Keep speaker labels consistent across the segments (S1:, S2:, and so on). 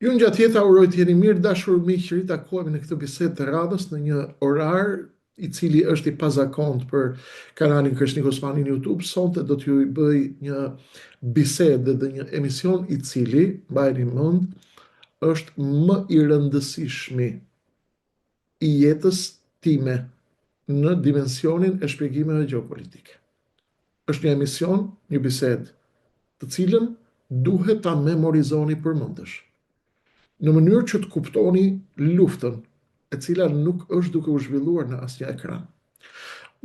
S1: Ju në gjatë jeta uroj të jeni mirë dashur miq, ritakohemi në këtë bisedë të radhës në një orar i cili është i pazakont për kanalin Krishnik Osmani në YouTube. Sonte do t'ju bëj një bisedë dhe një emision i cili, mbajeni mend, është më i rëndësishmi i jetës time në dimensionin e shpjegimeve gjeopolitike. Është një emision, një bisedë, të cilën duhet ta memorizoni përmendesh, në mënyrë që të kuptoni luftën, e cila nuk është duke u zhvilluar në asnjë ekran.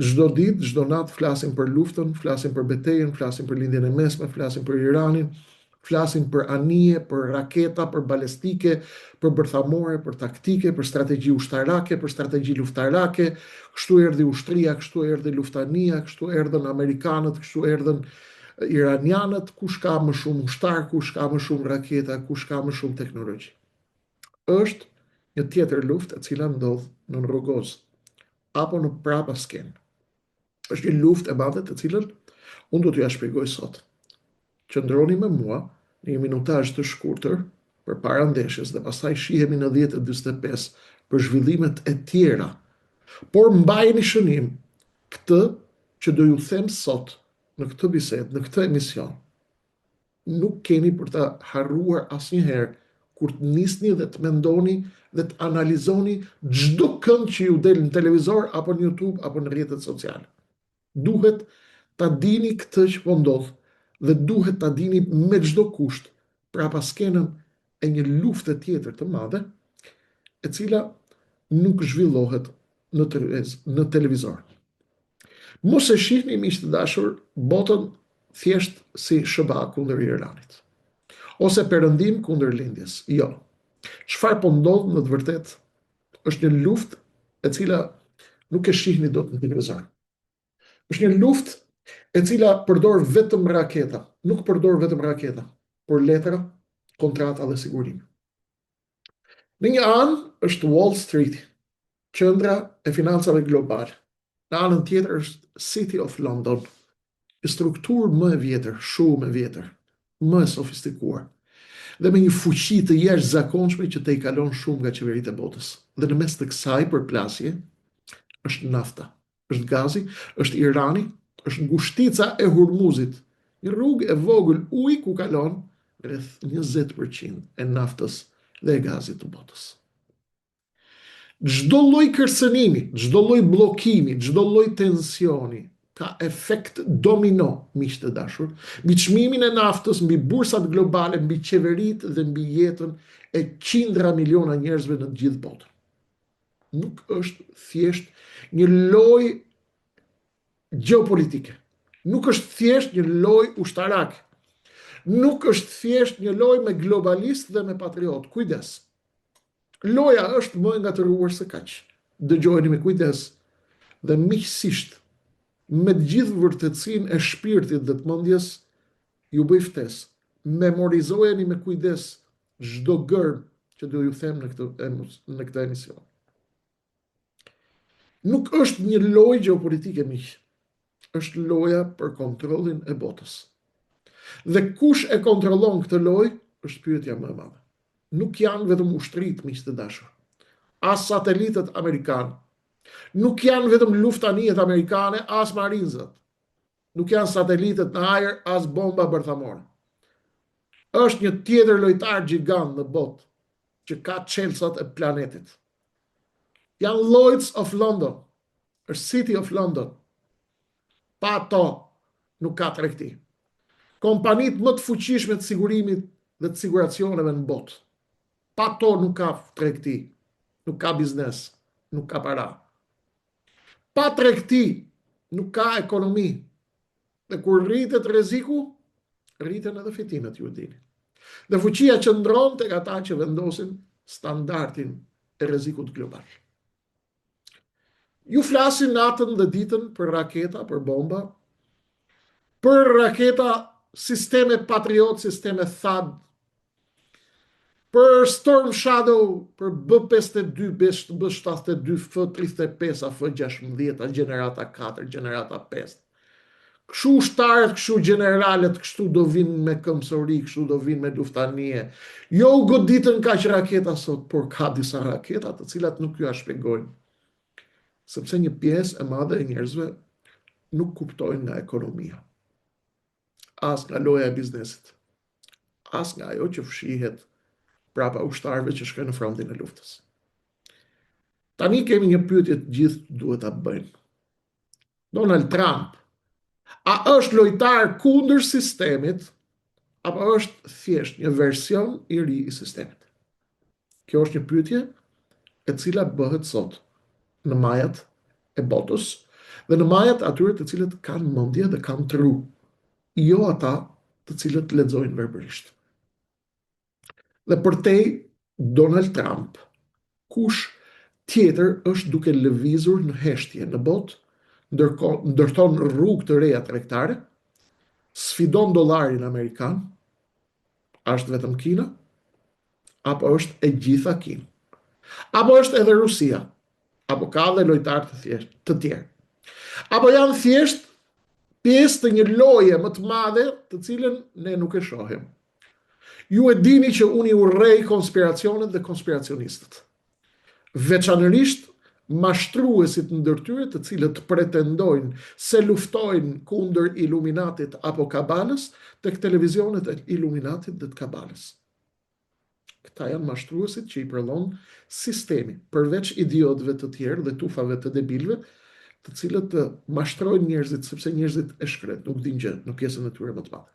S1: Çdo ditë, çdo natë flasim për luftën, flasim për betejën, flasim për lindjen e mesme, flasim për Iranin, flasim për anije, për raketa, për balestike, për bërthamore, për taktike, për strategji ushtarake, për strategji luftarake. Kështu erdhi ushtria, kështu erdhi luftania, kështu erdhën amerikanët, kështu erdhën iranianët, kush ka më shumë ushtar, kush ka më shumë raketa, kush ka më shumë teknologji. Është një tjetër luftë e cila ndodh në Rogozë apo në prapa skenë. Është një luftë e madhe të cilën unë do t'ja shpjegoj sot. Qëndroni me mua në një minutazh të shkurtër përpara ndeshjes dhe pastaj shihemi në 10:45 për zhvillimet e tjera. Por mbajeni shënim këtë që do ju them sot në këtë bisedë, në këtë emision. Nuk keni për ta harruar asnjëherë kur të nisni dhe të mendoni dhe të analizoni çdo kënd që ju del në televizor apo në YouTube apo në rrjetet sociale. Duhet ta dini këtë që po ndodh dhe duhet ta dini me çdo kusht prapa skenën e një lufte tjetër të madhe, e cila nuk zhvillohet në televizor. Mos e shihni miq të dashur botën thjesht si SBA kundër Iranit, ose perëndim kundër lindjes. Jo. Çfarë po ndodh në të vërtetë është një luftë e cila nuk e shihni dot në televizor. Është një luftë e cila përdor vetëm raketa, nuk përdor vetëm raketa, por letra, kontrata dhe sigurim. Në një anë është Wall Street, qendra e financave globale. Në anën tjetër është City of London, një strukturë më e vjetër, shumë e vjetër, më e sofistikuar, dhe me një fuqi të jashtëzakonshme që i kalon shumë nga qeveritë e botës. Dhe në mes të kësaj përplasje është nafta, është gazi, është Irani, është ngushtica e Hormuzit, një rrugë e vogël ujë ku kalon rreth 20% e naftës dhe e gazit të botës. Çdo lloj kërcënimi, çdo lloj bllokimi, çdo lloj tensioni ka efekt domino, miq të dashur, mbi çmimin e naftës, mbi bursat globale, mbi qeveritë dhe mbi jetën e qindra miliona njerëzve në të gjithë botën. Nuk është thjesht një lojë gjeopolitike. Nuk është thjesht një lojë ushtarake. Nuk është thjesht një lojë me globalistë dhe me patriot. Kujdes. Loja është më e ngatëruar se kaq. Dëgjojeni me kujdes dhe miqësisht, me të gjithë vërtetësinë e shpirtit dhe të mendjes, ju bëj ftesë, memorizojeni me kujdes çdo gërm që do ju them në këtë emision. Nuk është një lojë gjeopolitike, miq. Është loja për kontrollin e botës. Dhe kush e kontrollon këtë lojë është pyetja më e madhe. Nuk janë vetëm ushtrit, miq të dashur, as satelitët amerikanë. Nuk janë vetëm luftanijet amerikane, as marinzat. Nuk janë satelitët në ajër, as bomba bërthamore. Është një tjetër lojtar gjigant në botë që ka çelësat e planetit. Janë Lloyd's of London, është City of London. Pa to nuk ka tregti. Kompanitë më të fuqishme të sigurimit dhe të siguracioneve në botë. Pa to nuk ka tregti, nuk ka biznes, nuk ka para. Pa tregti nuk ka ekonomi. Dhe kur rritet rreziku, rriten edhe fitimet, ju e dini. Dhe fuqia qëndron tek ata që vendosin standardin e rrezikut global. Ju flasin natën dhe ditën për raketa, për bomba, për raketa, sisteme Patriot, sisteme THAAD, për Storm Shadow, për B-52, B-72, F-35, F-16, gjenerata 4, gjenerata 5. Kështu ushtarët, kështu generalet, kështu do vinë me këmbësori, kështu do vinë me luftanie. Jo u goditën kaq raketa sot, por ka disa raketa të cilat nuk ju a shpjegojnë. Sepse një pjesë e madhe e njerëzve nuk kuptojnë nga ekonomia. As nga loja e biznesit. As nga ajo që fshihet prapa ushtarëve që shkojnë në frontin e luftës. Tani kemi një pyetje të gjithë duhet ta bëjnë. Donald Trump, a është lojtar kundër sistemit, apo është thjesht një version i ri i sistemit? Kjo është një pyetje e cila bëhet sot në majat e botës dhe në majat atyre të cilët kanë mendje dhe kanë tru, jo ata të cilët lexojnë verbërisht. Dhe përtej Donald Trump, kush tjetër është duke lëvizur në heshtje në botë, ndërton rrugë të reja tregtare, sfidon dollarin amerikan, është vetëm Kina, apo është e gjitha Kinë, apo është edhe Rusia, apo ka dhe lojtarë të tjerë, apo janë thjesht pjesë të një loje më të madhe të cilën ne nuk e shohim. Ju e dini që unë i urrej konspiracionet dhe konspiracionistët. Veçanërisht mashtruesit ndërtyre të cilët pretendojnë se luftojnë kundër Iluminatit apo Kabalës tek televizionet e Iluminatit dhe të Kabalës. Këta janë mashtruesit që i përlon sistemi, përveç idiotëve të tjerë dhe tufave të debilëve, të cilët të mashtrojnë njerëzit sepse njerëzit e shkret, nuk din gjë, nuk pjesën e tyre më të madhe.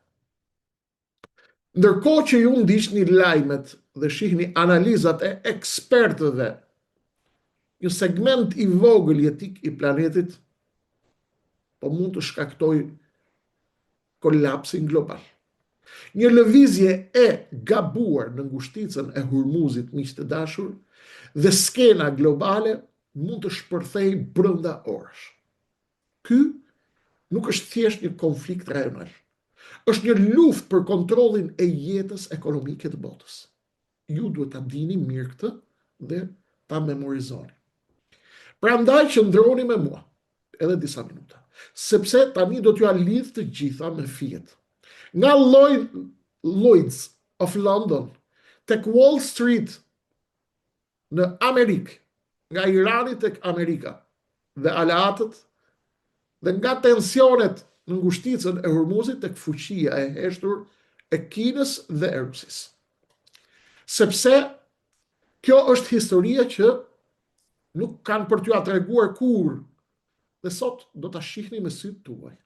S1: Ndërkohë që ju ndiqni lajmet dhe shihni analizat e ekspertëve, një segment i vogël jetik i planetit po mund të shkaktoj kolapsin global. Një lëvizje e gabuar në ngushticën e Hurmuzit, miq të dashur, dhe skena globale mund të shpërthej brenda orësh. Ky nuk është thjesht një konflikt rajonal. Është një luftë për kontrollin e jetës ekonomike të botës. Ju duhet ta dini mirë këtë dhe ta memorizoni. Prandaj qëndroni me mua edhe disa minuta, sepse tani do t'ju lidh të gjitha me fiet. Nga Lloyd's of London tek Wall Street në Amerikë, nga Irani tek Amerika dhe aleatët, dhe nga tensionet në ngushticën e Hurmuzit tek fuqia e heshtur e Kinës dhe e Rusisë. Sepse kjo është historia që nuk kanë për t'ju treguar kur, dhe sot do ta shihni me sytë tuaj.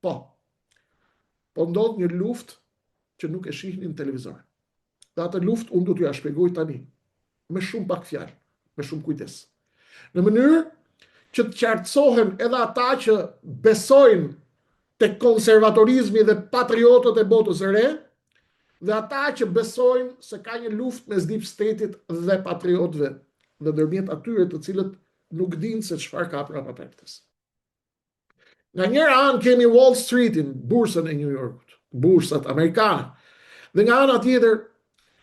S1: Po ndodh një luftë që nuk e shihni në televizor. Dhe atë luftë unë do t'ju shpjegoj tani, me shumë pak fjalë, me shumë kujdes. Në mënyrë që të qartësohen edhe ata që besojnë tek konservatorizmi dhe patriotët e botës së re, dhe ata që besojnë se ka një luftë mes deep state-it dhe patriotëve, dhe ndërmjet atyre të cilët nuk dinë se çfarë ka prapa pertes. Nga njëra anë kemi Wall Streetin, bursën e New Yorkut, bursat amerikane, dhe nga ana tjetër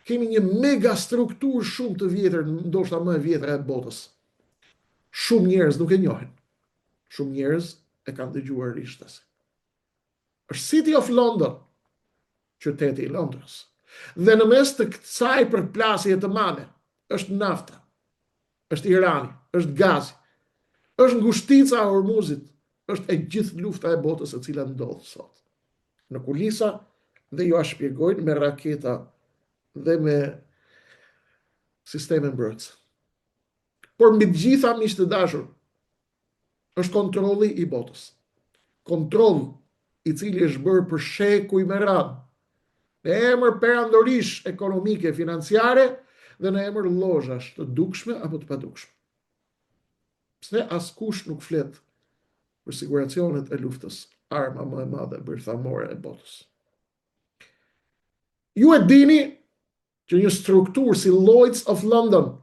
S1: kemi një mega strukturë shumë të vjetër, ndoshta më e vjetër e botës. Shumë njerëz nuk e njohin. Shumë njerëz e kanë dëgjuar rishtas. Është City of London, qyteti i Londrës. Dhe në mes të kësaj përplasje të madhe është nafta, është Irani, është gazi, është ngushtica e Hormuzit, është e gjithë lufta e botës e cila ndodh sot. Në kulisa dhe ju a shpjegojnë me raketa dhe me sisteme mbrojtëse. Por mbi të gjitha, miq të dashur, është kontrolli i botës. Kontroll i cili është bërë për shekuj me radhë, në emër perandorish ekonomike, financiare dhe në emër llozhash të dukshme apo të padukshme. Pse askush nuk flet për siguracionet e luftës, arma më e madhe bërthamore e botës. Ju e dini që një strukturë si Lloyd's of London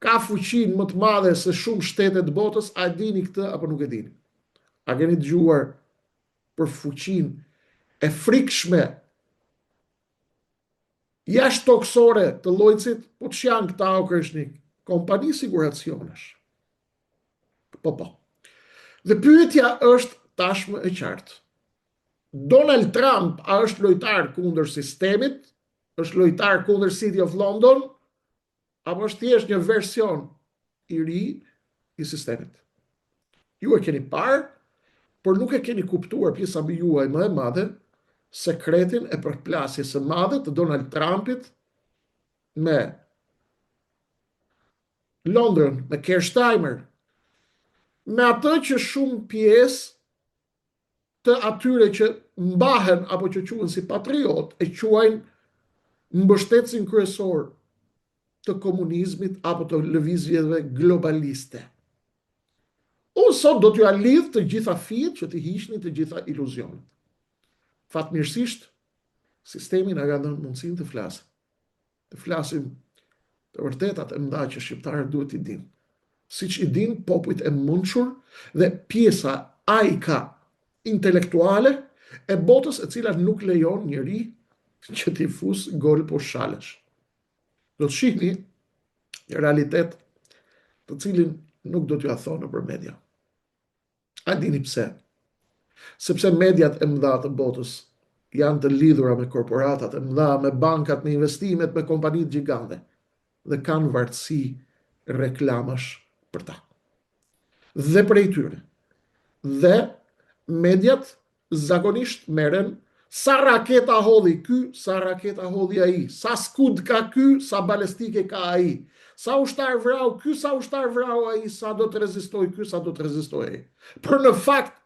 S1: ka fuqinë më të madhe se shumë shtete të botës, a dini këtë apo nuk e dini? A keni dëgjuar për fuqinë e frikshme jashtëtoksore të Lloyd'sit? Po që janë këta o kërshnik? Kompani siguracionesh. Po. Dhe pyetja është tashmë e qartë. Donald Trump a është lojtar kundër sistemit, është lojtar kundër City of London, apo është thjesht një version i ri i sistemit. Ju e keni parë, por nuk e keni kuptuar pjesa mbi juaj më e madhe, sekretin e përplasjes së madhe të Donald Trumpit me London, me Keir Starmer, me atë që shumë pjesë të atyre që mbahen apo që quhen si patriot e quajnë mbështetësin kryesor të komunizmit apo të lëvizjeve globaliste. Unë sot do t'ju lidh të gjitha fijet që t'i hiqni të gjitha iluzionet. Fatmirësisht, sistemi na ka dhënë mundësinë të flasim. Të flasim të vërtetat e mëdha që shqiptarët duhet t'i dinë. Siç i dinë popujt e mençur dhe pjesa ka intelektuale e botës e cila nuk lejon njëri që t'i fus gol po shalesh. Do të shihni një realitet të cilin nuk do t'ju a thonë për media. A dini pse? Sepse mediat e mëdha të botës janë të lidhura me korporatat e mëdha, me bankat, me investimet, me kompanitë gjigande dhe kanë vartësi reklamash për ta. Dhe prej tyre. Dhe mediat zakonisht merren sa raketa hodhi ky, sa raketa hodhi ai, sa skud ka ky, sa balistike ka ai, sa ushtar vrau ky, sa ushtar vrau ai, sa do të rezistoj ky, sa do të rezistoj ai. Por në fakt,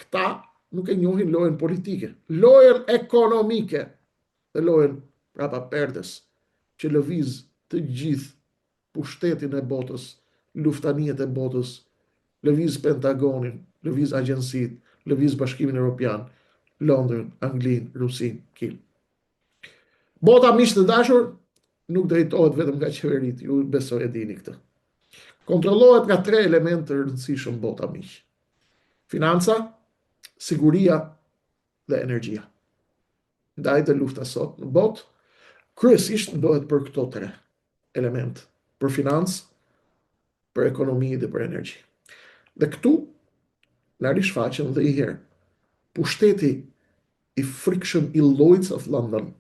S1: këta nuk e njohin lojën politike, lojën ekonomike dhe lojën prapa perdes që lëviz të gjithë pushtetin e botës, luftanijet e botës, lëviz Pentagonin, lëviz agjensit, lëviz Bashkimin Evropian, Londrën, Anglinë, Rusin, Kinë. Bota miq të dashur nuk drejtohet vetëm nga qeverit, ju besoj e dini këtë. Kontrollohet nga 3 elementë të rëndësishëm bota miq. Financa, siguria dhe energjia. Ndaj të lufta sot në botë, kryesisht ndohet për këto 3 elementë, për financë, për ekonomi dhe për energji. Dhe këtu na rishfaqen dhe i herë pushteti i frikshëm i Lloyd's of London.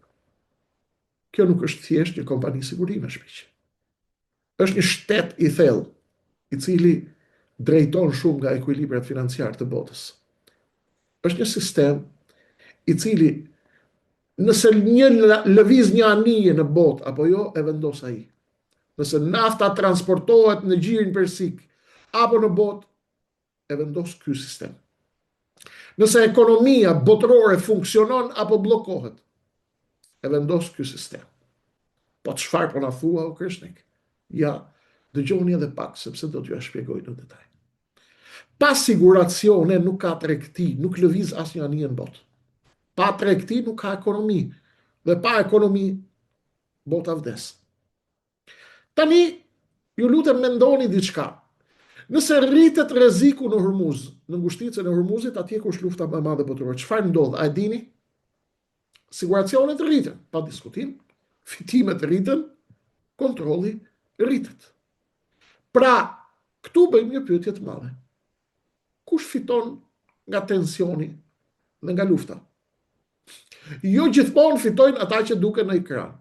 S1: Kjo nuk është thjesht një kompani sigurime shpiq. Është një shtet i thellë, i cili drejton shumë nga ekuilibrat financiar të botës. Është një sistem i cili nëse një lëviz një anije në botë apo jo, e vendos ai. Nëse nafta transportohet në gjirin persik apo në botë, e vendos ky sistem. Nëse ekonomia botërore funksionon apo bllokohet, e vendos ky sistem. Po çfarë po na thua o Krishnik? Ja, dëgjoni edhe pak sepse do t'ju shpjegoj në detaj. Pa siguracione nuk ka tregti, nuk lëviz asnjë anije në botë. Pa tregti nuk ka ekonomi, dhe pa ekonomi bota vdes. Tani, ju lutem mendoni diçka. Nëse rritet rreziku në Hormuz, në ngushticën e Hormuzit, atje ku është lufta më e madhe botërore, çfarë ndodh? A e dini? Siguracionet rriten, pa diskutim, fitimet rriten, kontrolli rritet. Pra, këtu bëjmë një pyetje të madhe. Kush fiton nga tensioni dhe nga lufta? Jo gjithmonë fitojnë ata që duken në ekran.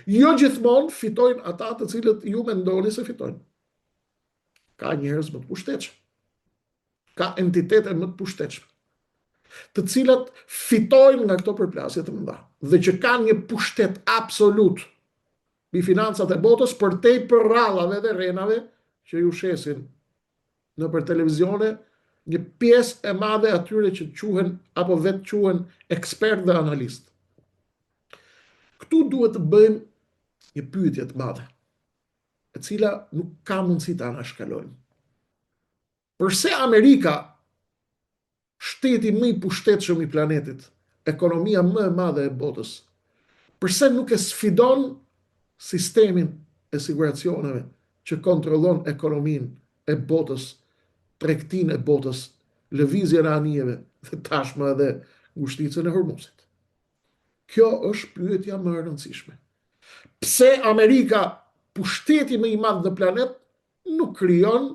S1: Jo gjithmonë fitojnë ata të cilët ju mendoni se fitojnë. Ka njerëz më të pushtetshëm. Ka entitete më të pushtetshme, të cilat fitojnë nga këto përplasje të mëdha dhe që kanë një pushtet absolut mbi financat e botës përtej për rrallave dhe rrenave që ju shesin në për televizione, një pjesë e madhe atyre që quhen apo vetë quhen ekspert dhe analist. Këtu duhet të bëjmë një pyetje të madhe, e cila nuk ka mundësi ta anashkalojmë. Përse Amerika, shteti më i pushtetshëm i planetit, ekonomia më e madhe e botës, përse nuk e sfidon sistemin e siguracioneve që kontrollon ekonominë e botës, tregtinë e botës, lëvizjen e anijeve dhe tashmë edhe ngushticën e Hormuzit? Kjo është pyetja më e rëndësishme. Pse Amerika, pushteti më i madh në planet, nuk krijon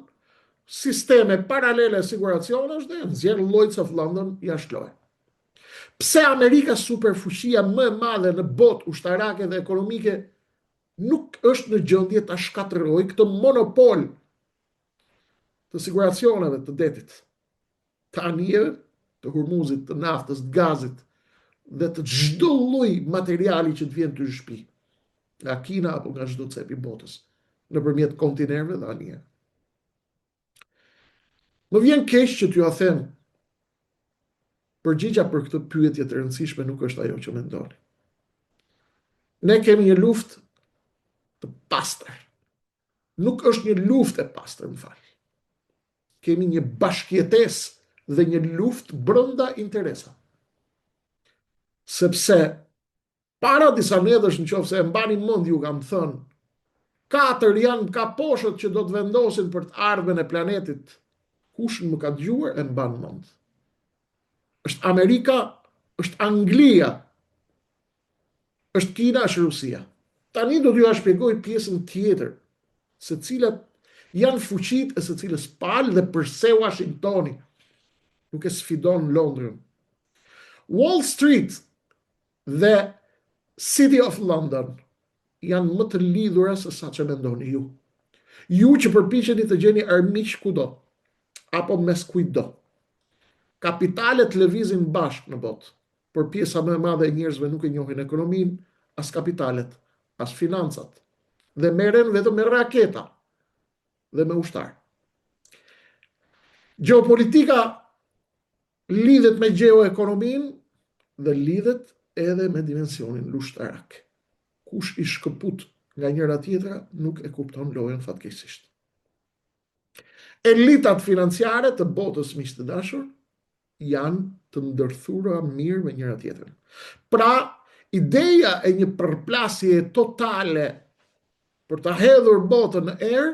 S1: sisteme paralele siguracionesh dhe nxjerr Lloyd's of London jashtë lojë. Pse Amerika, superfuqia më e madhe në botë ushtarake dhe ekonomike, nuk është në gjendje ta shkatërrojë këtë monopol të siguracioneve të detit, të anijeve, të Hormuzit, të naftës, të gazit dhe të çdo lloji materiali që të vjen ty në shtëpi, nga Kina apo nga çdo cep i botës, nëpërmjet kontinerëve dhe anijeve. Më vjen keq që t'ju a them, përgjigja për këtë pyetje të rëndësishme nuk është ajo që mendoni. Ne kemi një luftë të pastër. Nuk është një luftë e pastër, më fal. Kemi një bashkëjetesë dhe një luftë brenda interesave. Sepse para disa nedhësh, nëse e mbani mend, ju kam thënë, 4 janë kaposhët që do të vendosin për të ardhmen e planetit. Kush më ka dëgjuar e mban mend. Është Amerika, është Anglia, është Kina, është Rusia. Tani do t'ju shpjegoj pjesën tjetër, se cilat janë fuqitë e së cilës palë dhe përse Washingtoni nuk e sfidon Londrën. Wall Street dhe City of London janë më të lidhura se sa që mendoni ju. Ju që përpiqeni të gjeni armiq kudo, apo mes kujdo. Kapitalet lëvizin bashkë në botë, por pjesa më e madhe e njerëzve nuk e njohin ekonominë, as kapitalet, as financat, dhe merren vetëm me raketa dhe me ushtar. Gjeopolitika lidhet me gjeoekonominë dhe lidhet edhe me dimensionin ushtarak. Kush i shkëput nga njëra tjetra nuk e kupton lojën fatkeqësisht. Elitat financiare të botës, miq të dashur, janë të ndërthura mirë me njëra tjetrën. Pra, ideja e një përplasje totale për ta hedhur botën në erë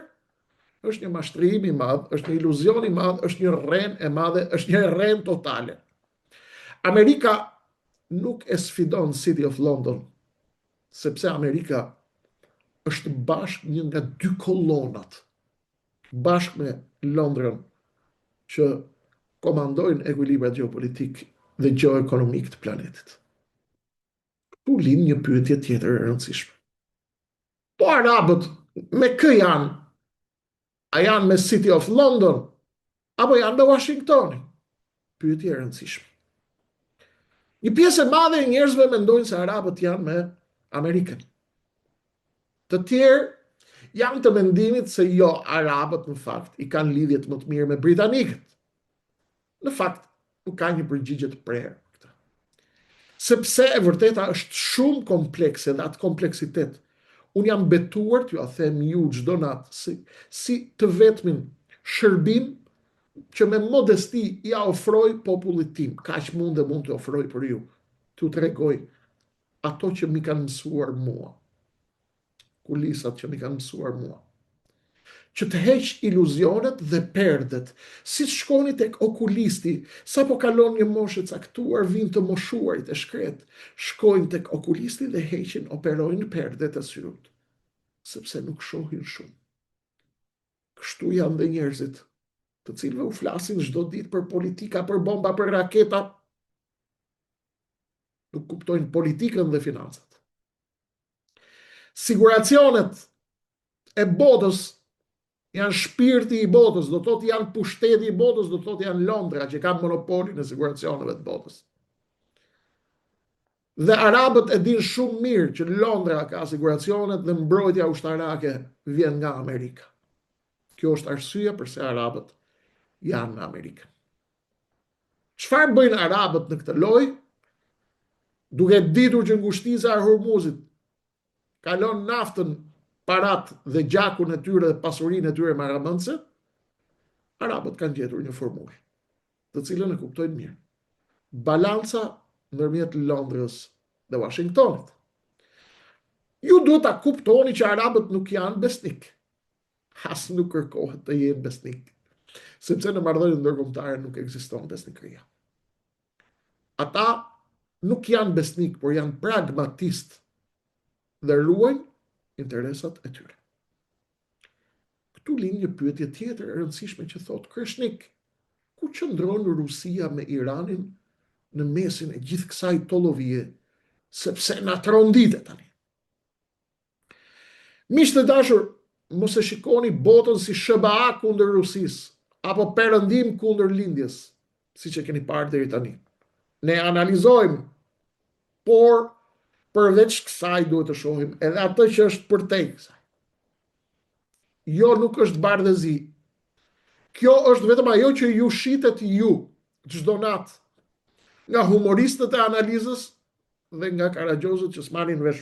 S1: është një mashtrim i madh, është një iluzion i madh, është një rrenë e madhe, është një rrenë totale. Amerika nuk e sfidon City of London, sepse Amerika është bashkë një nga 2 kolonat, bashkë me Londrën, që komandojnë ekuilibrat gjeopolitik dhe gjeoekonomik të planetit. Tu lind një pyetje tjetër e rëndësishme. Po arabët me kë janë? A janë me City of London? Apo janë me Washingtoni? Pyetje e rëndësishme. Një pjesë e madhe e njerëzve mendojnë se arabët janë me Amerikën. Të tjerë janë të mendimit se jo, arabët në fakt i kanë lidhjet më të mirë me britanikët. Në fakt, nuk ka një përgjigje të prerë. Sepse e vërteta është shumë komplekse dhe atë kompleksitet unë jam betuar t'ju a them ju çdo natë si të vetmin shërbim që me modesti ja ofroj popullit tim, kaq mund të ofroj për ju, t'ju tregoj ato që mi kanë mësuar mua, kulisat që mi kanë mësuar mua, që të heq iluzionet dhe perdet, si të shkoni tek okulisti, sa po kalon një moshë caktuar, vinë të moshuarit e shkret, shkojnë tek okulisti dhe heqin, operojnë perdet e syrit, sepse nuk shohin shumë. Kështu janë dhe njerëzit, të cilëve u flasin çdo ditë për politika, për bomba, për raketa, nuk kuptojnë politikën dhe financat. Siguracionet e botës janë shpirti i botës, do thotë janë pushteti i botës, do thotë janë Londra që ka monopolin e siguracioneve të botës. Dhe arabët e din shumë mirë që Londra ka siguracionet dhe mbrojtja ushtarake vjen nga Amerika. Kjo është arsyeja pse arabët janë në Amerikë. Çfarë bëjnë arabët në këtë lojë? Duke ditur që ngushtiza e Hormuzit kalon naftën, parat dhe gjakun e tyre dhe pasurinë e tyre marramendse, arabët kanë gjetur një formulë, të cilën e kuptojnë mirë. Balanca ndërmjet Londrës dhe Washingtonit. Ju duhet ta kuptoni që arabët nuk janë besnik. As nuk kërkohet të jenë besnik, sepse në marrëdhëniet ndërkombëtare nuk ekziston besnikëria. Ata nuk janë besnik, por janë pragmatist dhe ruajnë interesat e tyre. Tu lind një pyetje tjetër e rëndësishme që thotë Kreshnik, ku qëndron Rusia me Iranin në mesin e gjithë kësaj tollovie, sepse na trondite tani. Miqtë të dashur, mos e shikoni botën si SBA kundër Rusisë, apo perëndim kundër lindjes, siç e keni parë deri tani. Ne analizojmë, por përveç kësaj duhet të shohim edhe atë që është përtej kësaj. Jo, nuk është bardhëzi. Kjo është vetëm ajo që ju shitet ju, çdo natë, nga humoristët e analizës dhe nga karagjozët që s'marrin vesh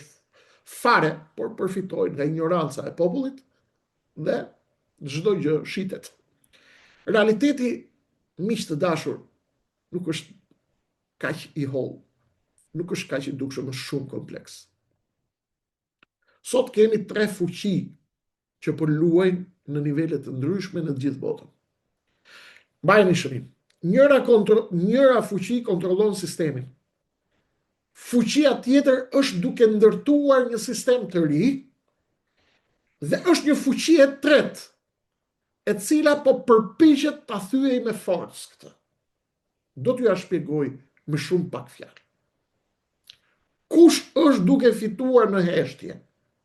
S1: fare, por përfitojnë nga ignoranca e popullit dhe çdo gjë shitet. Realiteti, miq të dashur, nuk është kaq i holl, nuk është kaq i dukshëm, është shumë kompleks. Sot kemi 3 fuqi që po luajnë në nivele të ndryshme në të gjithë botën. Mbajeni shërim. Njëra fuqi kontrollon sistemin. Fuqia tjetër është duke ndërtuar një sistem të ri dhe është një fuqi e tretë, e cila po përpiqet ta thyej me forcë këtë. Do t'ju ja shpjegoj me shumë pak fjalë. Kush është duke fituar në heshtje?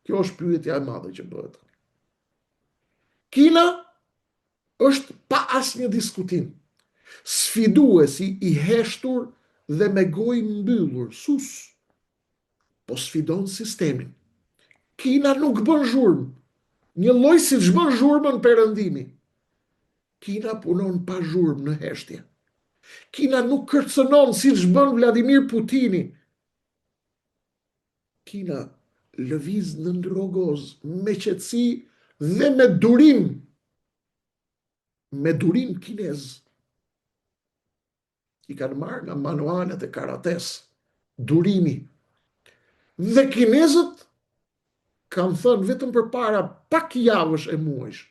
S1: Kjo është pyetja e madhe që bëhet. Kina është pa asnjë diskutim sfiduesi i heshtur dhe me gojë mbyllur, sus, po sfidon sistemin. Kina nuk bën zhurmë, një lloj siç bën zhurmën perëndimi. Kina punon pa zhurmë në heshtje. Kina nuk kërcënon siç bën Vladimir Putini. Kina lëviz në ndrogoz, me qetësi dhe me durim kinez. I kanë marrë nga manualet e karates, durimi. Dhe kinezët kanë thënë vetëm përpara pak javësh e muajsh.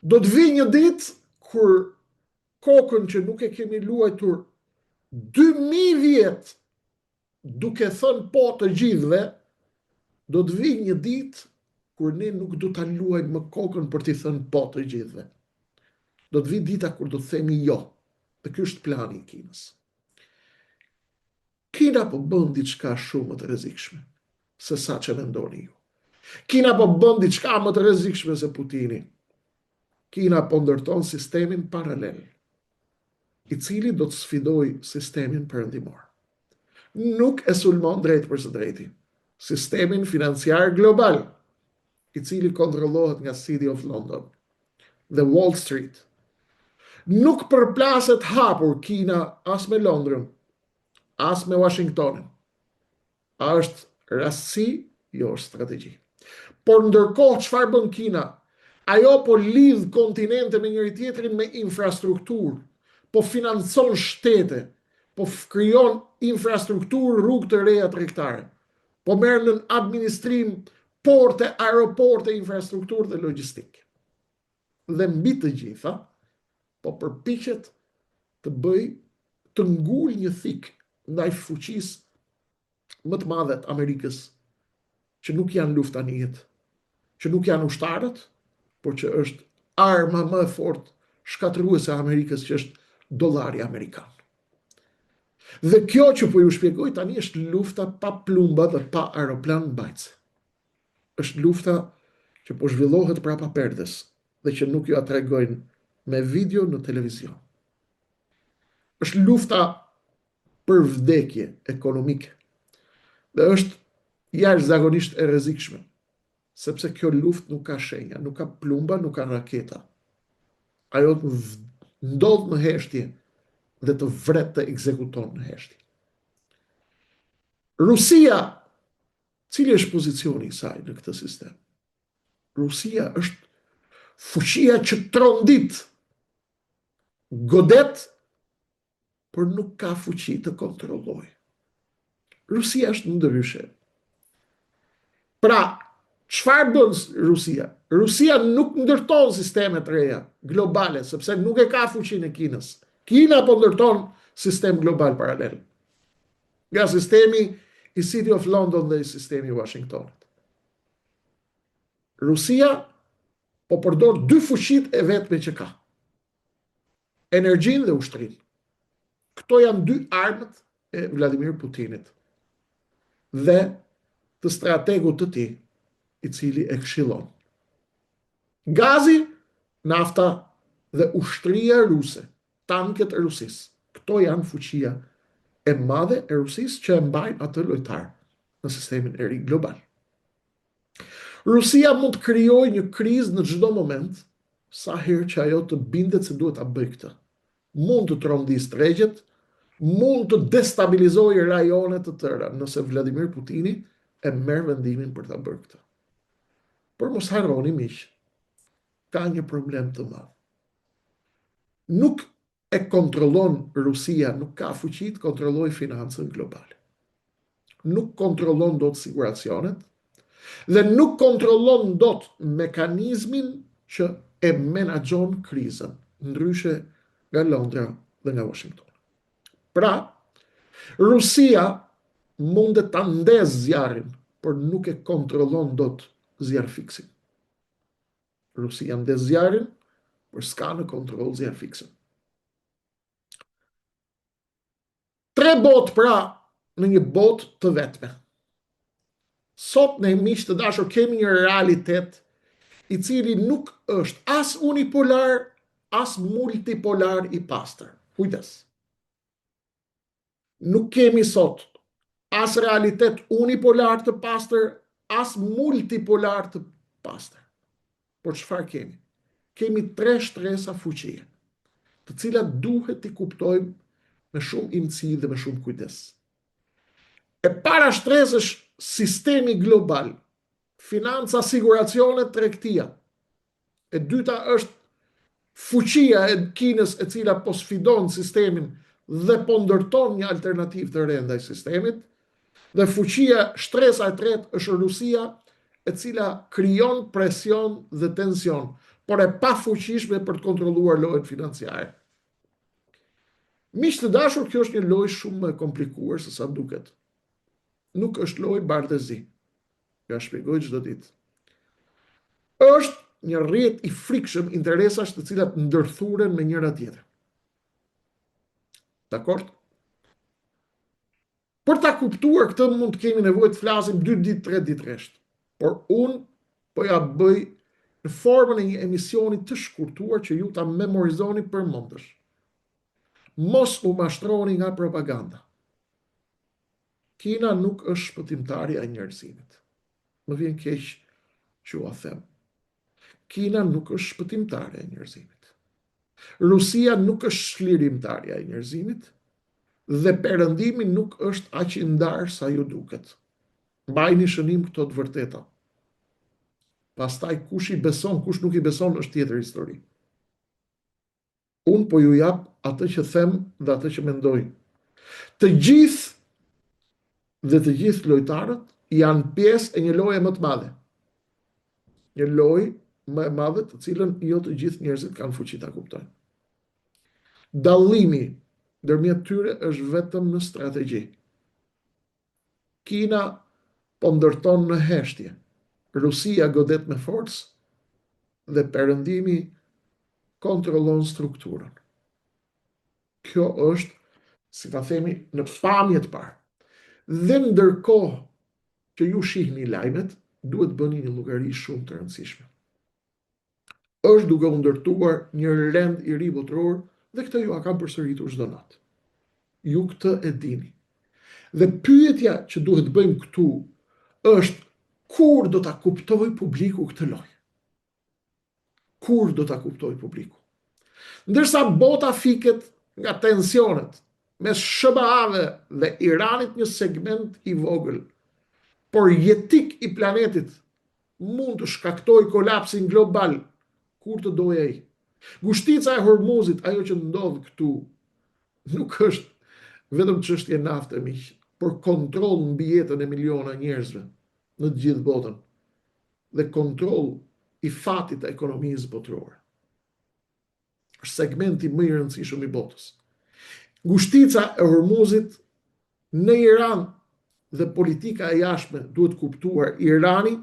S1: Do të vi një ditë kur kokën që nuk e kemi luajtur 2000 vjet duke thënë po të gjithëve, do të vi një ditë kur ne nuk do ta luajmë më kokën për t'i thënë po të gjithëve. Do të vi dita kur do të themi jo. Dhe ky është plani i Kinës. Kina po bën diçka shumë më të rrezikshme se sa që mendoni ju. Kina po bën diçka më të rrezikshme se Putini. Kina po ndërton sistemin paralel, i cili do të sfidojë sistemin perëndimor. Nuk e sulmon drejt për së drejti sistemin financiar global, i cili kontrollohet nga City of London dhe Wall Street. Nuk përplaset hapur Kina as me Londrën, as me Washingtonin. A është rastësi, jo është strategji. Por ndërkohë çfarë bën Kina? Ajo po lidh kontinente me njëri tjetrin me infrastrukturë, po financon shtete, po krijon infrastrukturë, rrugë të reja tregtare, po merr në administrim porte, aeroporte, infrastrukturë dhe logjistikë. Dhe mbi të gjitha, po përpiqet të bëj të ngul një thik ndaj fuqisë më të madhe të Amerikës, që nuk janë luftanijet, që nuk janë ushtarët, por që është arma më e fortë shkatërruese e Amerikës, që është dollari amerikan. Dhe kjo që po ju shpjegoj tani është lufta pa plumba dhe pa aeroplan mbajtëse. Është lufta që po zhvillohet prapa perdes dhe që nuk ju a tregojnë me video në televizion. Është lufta për vdekje ekonomike dhe është jashtëzakonisht e rrezikshme, sepse kjo luftë nuk ka shenja, nuk ka plumba, nuk ka raketa. Ajo ndodh në heshtje dhe të vret të ekzekuton në heshtje. Rusia, cili është pozicioni i saj në këtë sistem? Rusia është fuqia që trondit, godet, por nuk ka fuqi të kontrollojë. Rusia është ndryshe. Pra, çfarë bën Rusia? Rusia nuk ndërton sisteme të reja globale, sepse nuk e ka fuqinë e Kinës. Kina po ndërton sistem global paralel. Nga sistemi i City of London dhe i sistemi i Washingtonit. Rusia po përdor dy fuqit e vetme që ka. Energjin dhe ushtrin. Këto janë dy armët e Vladimir Putinit dhe të strategut të tij, i cili e këshillon. Gazi, nafta dhe ushtria ruse, tanket e Rusisë. Këto janë fuqia e madhe e Rusisë që e mbajnë atë lojtar në sistemin e ri global. Rusia mund të krijojë një krizë në çdo moment, sa herë që ajo të bindet se duhet ta bëjë këtë. Mund të trondisë tregjet, mund të destabilizojë rajone të tëra nëse Vladimir Putini e merr vendimin për ta bërë këtë. Por mos harroni miq, ka një problem të madh. Nuk e kontrollon Rusia, nuk ka fuqi të kontrollojë financën globale. Nuk kontrollon dot siguracionet dhe nuk kontrollon dot mekanizmin që e menaxhon krizën, ndryshe nga Londra dhe nga Washington. Pra, Rusia mundet ta ndezë zjarrin, por nuk e kontrollon dot zjarfiksin. Rusia ndez zjarrin, por s'ka në kontroll zjarfiksin. Tre botë pra në një botë të vetme. Sot ne miq të dashur kemi një realitet i cili nuk është as unipolar, as multipolar i pastër. Kujdes. Nuk kemi sot as realitet unipolar të pastër, as multipolar të pastër. Por çfarë kemi? Kemi tre shtresa fuqie, të cilat duhet t'i kuptojmë me shumë imësi dhe me shumë kujdes. E para shtresë është sistemi global, financa, siguracione, tregtia. E dyta është fuqia e Kinës, e cila po sfidon sistemin dhe po ndërton një alternativë të re ndaj sistemit, dhe fuqia, shtresa e tretë është Rusia, e cila krijon presion dhe tension, por e pafuqishme për të kontrolluar lojën financiare. Miq të dashur, kjo është një lojë shumë më e komplikuar se sa duket. Nuk është lojë bardhëzi. Ja shpjegoj çdo ditë. Është një rrjet i frikshëm interesash të cilat ndërthuren me njëra tjetrën. Dakord? Për ta kuptuar këtë mund të kemi nevojë të flasim 2 ditë, 3 ditë rresht. Por unë po ja bëj në formën e një emisioni të shkurtuar që ju ta memorizoni përmendësh. Mos u mashtroni nga propaganda. Kina nuk është shpëtimtarja e njerëzimit. Më vjen keq që u them. Kina nuk është shpëtimtarja e njerëzimit. Rusia nuk është shlirimtarja e njerëzimit dhe perëndimi nuk është aq i ndarë sa ju duket. Mbajini shënim këto të vërteta. Pastaj kush i beson, kush nuk i beson është tjetër histori. Unë po ju jap atë që them dhe atë që mendoj. Të gjithë dhe të gjithë lojtarët janë pjesë e një loje më të madhe. Një lojë më e madhe të cilën jo të gjithë njerëzit kanë fuqi ta kuptojnë. Dallimi ndërmjet tyre është vetëm në strategji. Kina po ndërton në heshtje. Rusia godet me forcë dhe perëndimi kontrollon strukturën. Kjo është, si ta themi, në pamje të parë. Dhe ndërkohë që ju shihni lajmet, duhet bëni një llogari shumë të rëndësishme. Është duke u ndërtuar një rend i ri botëror dhe këtë ju a kam përsëritur çdo natë. Ju këtë e dini. Dhe pyetja që duhet bëjmë këtu është kur do ta kuptoj publiku këtë lojë? Kur do ta kuptoj publiku? Ndërsa bota fiket nga tensionet mes SBA-ve dhe Iranit një segment i vogël, por jetik i planetit mund të shkaktoj kolapsin global, kur të dojë ai. Gushtica e Hormuzit, ajo që ndodh këtu, nuk është vetëm çështje nafte, miq, por kontroll mbi jetën e miliona njerëzve në të gjithë botën dhe kontroll i fatit të ekonomisë botërore. Është segmenti më i rëndësishëm i botës. Ngushtica e Hormuzit në Iran dhe politika e jashtme duhet kuptuar. Irani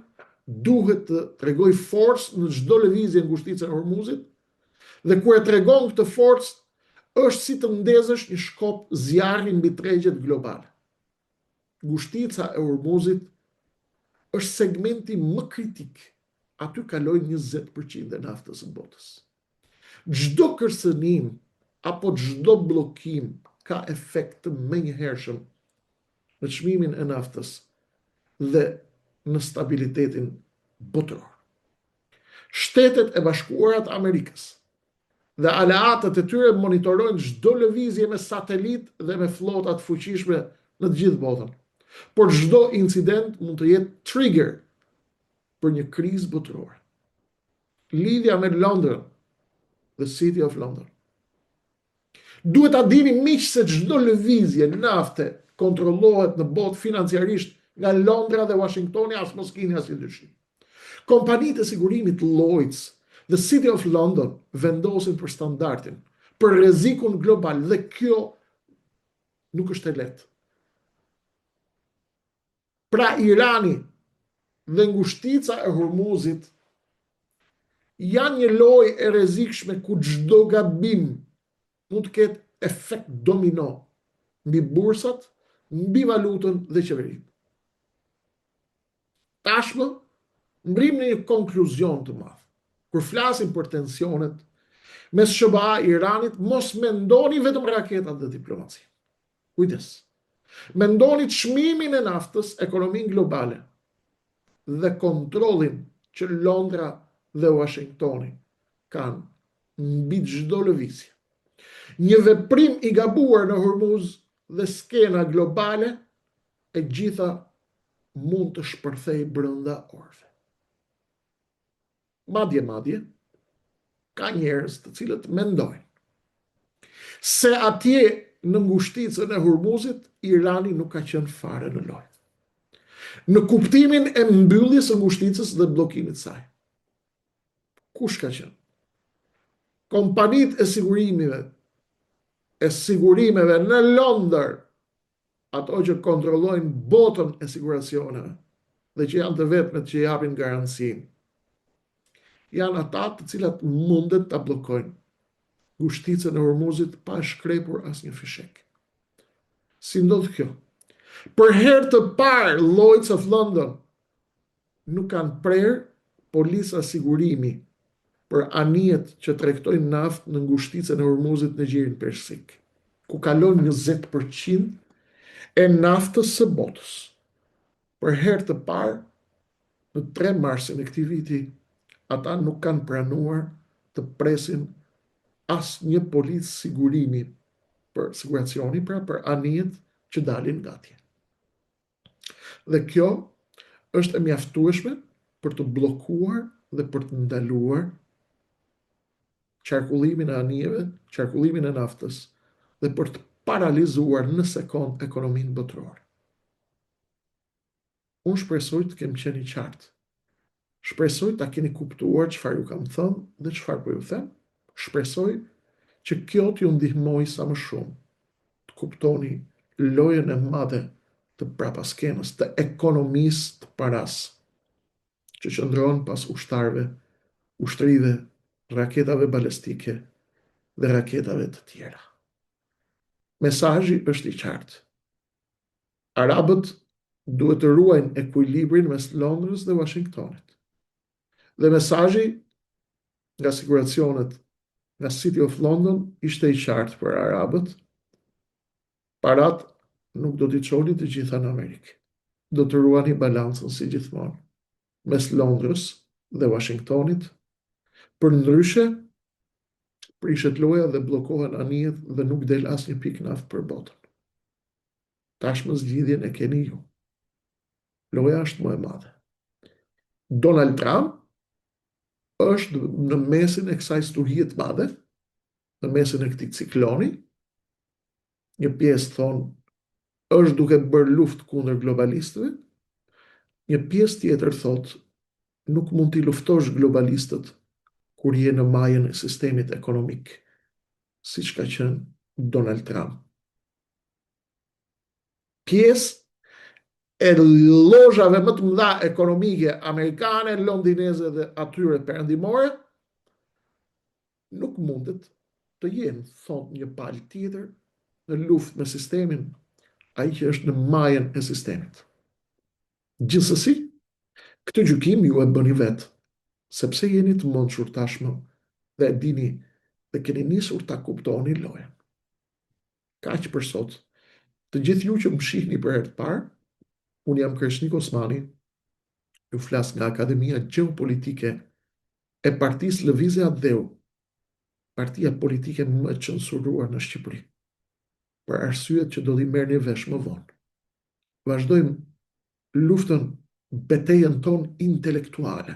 S1: duhet të tregoj forcë në çdo lëvizje ngushticën e Hormuzit, dhe kur e tregon këtë forcë, është si të ndezësh një shkop zjarri mbi tregjet globale. Ngushtica e Hormuzit është segmenti më kritik. Aty kaloi 20% e naftës së botës. Çdo kërcënim apo çdo bllokim ka efekt të menjëhershëm në çmimin e naftës dhe në stabilitetin botëror. Shtetet e Bashkuara të Amerikës dhe aleatët e tyre monitorojnë çdo lëvizje me satelit dhe me flota të fuqishme në të gjithë botën. Por çdo incident mund të jetë trigger për një krizë botërore. Lidhja me Londër, the City of London. Duhet ta dini miq se çdo lëvizje nafte kontrollohet në botë financiarisht nga Londra dhe Washingtoni, as mos keni asnjë dyshim. Kompanitë e sigurimit Lloyds dhe City of London vendosin për standardin, për rrezikun global, dhe kjo nuk është e lehtë. Pra Irani dhe ngushtica e Hormuzit janë një lojë e rrezikshme ku çdo gabim mund të ketë efekt domino mbi bursat, mbi valutën dhe qeveritë. Tashmë mbrim në një konkluzion të madh. Kur flasim për tensionet mes SBA e Iranit, mos mendoni vetëm raketat dhe diplomaci. Kujdes. Mendoni çmimin e naftës, ekonominë globale dhe kontrollin që Londra dhe Washingtoni kanë mbi çdo lëvizje. Një veprim i gabuar në Hormuz dhe skena globale e gjitha mund të shpërthej brenda orëve. Madje, ka njerëz të cilët mendojnë se atje në ngushticën e Hormuzit, Irani nuk ka qenë fare në lojë. Në kuptimin e mbylljes së ngushticës dhe bllokimit saj. Kush ka qenë? Kompanitë e sigurimeve në Londër, ato që kontrollojnë botën e siguracioneve dhe që janë të vetmet që japin garancinë, janë ata të cilat mundet ta bllokojnë ngushticën e Hormuzit pa shkrepur asnjë fishek. Si ndodh kjo? Për herë të parë, Lloyds of London nuk kanë prerë polisa sigurimi për anijet që tregtojnë naftë në ngushticën e Hormuzit në gjirin Persik, ku kalon 20% e naftës së botës. Për herë të parë, në 3 marsin e këtij viti, ata nuk kanë pranuar të presin asnjë policë sigurimi për siguracioni, pra për anijet që dalin nga atje. Dhe kjo është e mjaftueshme për të bllokuar dhe për të ndaluar qarkullimin e anijeve, qarkullimin e naftës dhe për të paralizuar në sekond ekonominë botërore. Unë shpresoj të kem qenë i qartë. Shpresoj ta keni kuptuar çfarë ju kam thënë dhe çfarë po ju them. Shpresoj që kjo t'ju ndihmoj sa më shumë të kuptoni lojën e madhe të prapaskenës, të ekonomisë të paras, që qëndron pas ushtarëve, ushtrive, raketave balistike dhe raketave të tjera. Mesazhi është i qartë. Arabët duhet të ruajnë ekuilibrin mes Londrës dhe Washingtonit. Dhe mesazhi nga siguracionet nga City of London ishte i qartë për arabët. Parat nuk do t'i çoni të gjitha në Amerikë. Do të ruani balancën si gjithmonë mes Londrës dhe Washingtonit. Përndryshe, prishet loja dhe bllokohen anijet dhe nuk del asnjë pikë naftë për botën. Tashmë zgjidhjen e keni ju. Loja është më e madhe. Donald Trump është në mesin e kësaj stuhie të madhe, në mesin e këtij cikloni. Një pjesë thonë është duke bërë luftë kundër globalistëve, një pjesë tjetër thotë nuk mund t'i luftosh globalistët kur je në majën e sistemit ekonomik, siç ka qenë Donald Trump. Pjesë e lozhave më të mëdha ekonomike amerikane, londineze dhe atyre perëndimore, nuk mundet të jenë, thot një palë tjetër, në luftë me sistemin, ai që është në majën e sistemit. Gjithsesi, këtë gjykim ju e bëni vetë, sepse jeni të mençur tashmë dhe e dini dhe keni nisur ta kuptoni lojën. Kaq për sot. Të gjithë ju që më shihni për herë të parë, unë jam Kreshnik Osmani, ju flas nga Akademia Gjeopolitike e Partisë Lëvizja Dheu, partia politike më censuruar në Shqipëri, për arsyet që do t'i merrni vesh më vonë. Vazhdojmë luftën, betejën tonë intelektuale,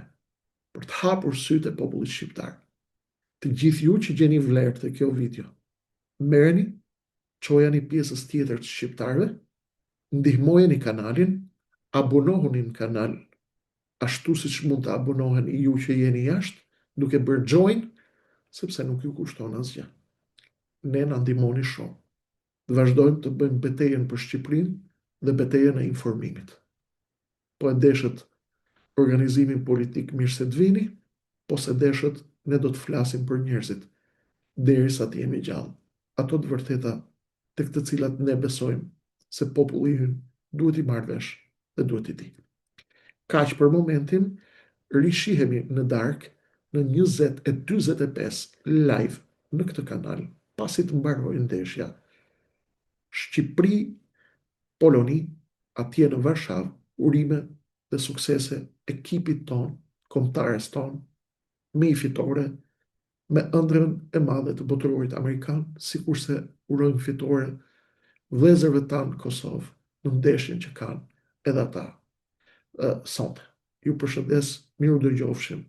S1: për të hapur sytë e popullit shqiptar. Të gjithë ju që gjeni vlerë të kjo video, merreni, çojani pjesës tjetër të shqiptarëve, ndihmojeni kanalin, abonohuni në kanal, ashtu siç mund të abonoheni ju që jeni jashtë, duke bërë join, sepse nuk ju kushton asgjë. Ne na ndihmoni shumë. Dhe vazhdojmë të bëjmë betejën për Shqipërinë dhe betejën e informimit. Po e deshët organizimin politik mirë se të vini, po se deshët ne do të flasim për njerëzit, derisa të jemi gjallë. Ato të vërteta tek të cilat ne besojmë se populli ynë duhet i marrë vesh dhe duhet i di. Kaq për momentin, rishihemi në darkë në 20:45 live në këtë kanal, pasi të mbarojë ndeshja Shqipëri, Poloni, atje në Varshavë, urime dhe suksese ekipit ton, kombëtares ton, me i fitore, me ëndrrën e madhe të botërorit amerikan, sikurse urojmë fitore vëllezërve tanë në Kosovë, në ndeshjen që kanë edhe ata sonte. Ju përshëndes, miru dëgjofshim.